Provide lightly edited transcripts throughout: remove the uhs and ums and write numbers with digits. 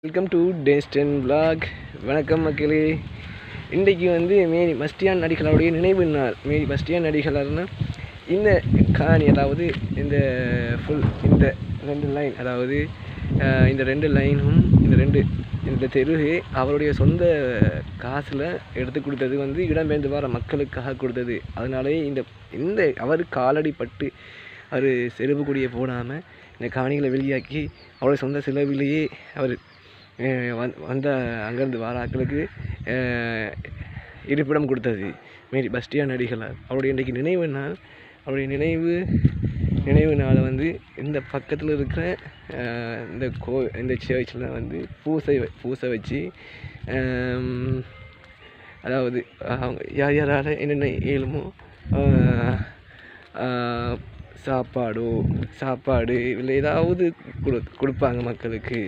Welcome two days 10 vlog. வணக்கம் மக்களே. இன்றைக்கு வந்து மேரி பஸ்டியான் அடிகளாருடைய நினைவு நாள். மேரி பஸ்டியான் அடிகளார்னா இந்த காணி, அதாவது இந்த இந்த 2 லைன், அதாவது இந்த 2 லைனும் இந்த தெருவே அவருடைய சொந்த காசில் எடுத்து கொடுத்தது, வந்து இடம்பெயர்ந்து வர மக்களுக்காக கொடுத்தது. அதனாலே இந்த அவர் காலடிப்பட்டு அவர் செருப்பு கொடியை போடாமல் இந்த காணிகளை வெளியாக்கி அவருடைய சொந்த செலவிலேயே அவர் வந்த அங்கேருந்து வர ஆட்களுக்கு இருப்பிடம் கொடுத்தது மேரி பஸ்டியான் அடிகளார். அவருடைய இன்றைக்கு நினைவு நாள். அவருடைய நினைவு நாளை வந்து இந்த பக்கத்தில் இருக்கிற இந்த சர்ச்சில் வந்து பூசை வச்சு, அதாவது அவங்க யாரால் என்னென்ன இயலுமோ சாப்பாடு இல்லை ஏதாவது கொடுப்பாங்க மக்களுக்கு.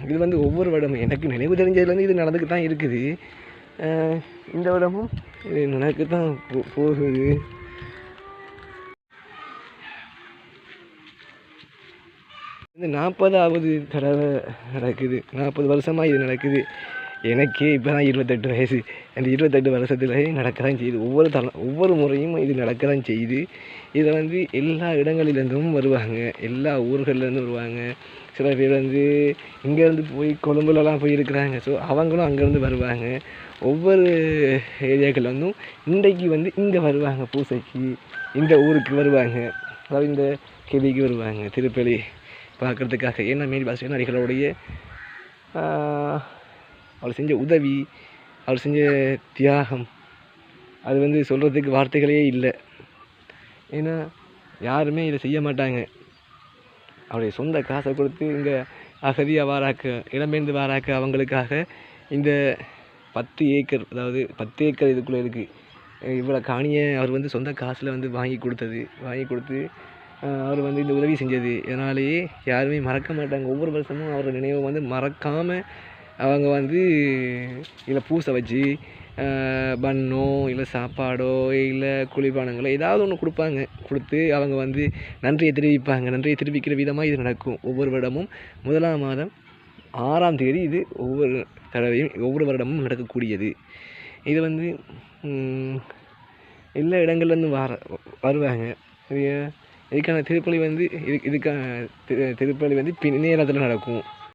இது வந்து ஒவ்வொரு வருடமும் எனக்கு நினைவு தெரிஞ்சதுலேருந்து இது நடந்துக்கு தான் இருக்குது. இந்த வருடமும் இது நடக்க தான் போகுது. இந்த 40வது தடவை நடக்குது. 40 வருஷமாக இது நடக்குது. எனக்கே இப்போ தான் 28 வயசு. அந்த 28 வருஷத்துல நடக்க தான் செய்யுது. ஒவ்வொரு முறையும் இது நடக்க தான் செய்யுது. இதை வந்து எல்லா இடங்களிலேருந்தும் வருவாங்க, எல்லா ஊர்கள்லேருந்தும் வருவாங்க. சில பேர் வந்து இங்கேருந்து போய் கொழும்புலலாம் போயிருக்கிறாங்க. ஸோ அவங்களும் அங்கேருந்து வருவாங்க. ஒவ்வொரு ஏரியாக்கள்லேருந்தும் இன்றைக்கு வந்து இங்கே வருவாங்க பூசைக்கு. இந்த ஊருக்கு வருவாங்க, அதாவது இந்த கிளிக்கு வருவாங்க, திருப்பலி பார்க்குறதுக்காக. ஏன்னா மேரி பஸ்டியான் அடிகளாருடைய அவர் செஞ்ச உதவி, அவர் செஞ்ச தியாகம், அது வந்து சொல்கிறதுக்கு வார்த்தைகளே இல்லை. ஏன்னா யாருமே இதை செய்ய மாட்டாங்க. அவருடைய சொந்த காசை கொடுத்து இங்கே அகதியாக வாராக்க, இடம்பெயர்ந்து வாராக்க அவங்களுக்காக இந்த 10 ஏக்கர், அதாவது 10 ஏக்கர் இதுக்குள்ளே இருக்குது. இவ்வளோ காணியை அவர் வந்து சொந்த காசில் வந்து வாங்கி கொடுத்து அவர் வந்து இந்த உதவி செஞ்சது. இதனாலேயே யாருமே மறக்க மாட்டாங்க. ஒவ்வொரு வருஷமும் அவரோட நினைவை வந்து மறக்காமல் அவங்க வந்து இதில் பூசை வச்சு பன்னோ இல்லை சாப்பாடோ இல்லை குளிர்பானங்களோ ஏதாவது ஒன்று கொடுத்து அவங்க வந்து நன்றியை தெரிவிப்பாங்க. நன்றியை தெரிவிக்கிற விதமாக இது நடக்கும். ஒவ்வொரு வருடமும் 1ஆம் மாதம் 6ஆம் தேதி இது ஒவ்வொரு வருடமும் நடக்கக்கூடியது. இது வந்து எல்லா இடங்கள்லேருந்து வருவாங்க. இதுக்கான திருப்பலி வந்து திருப்பலி வந்து பின்னேரத்தில் நடக்கும்.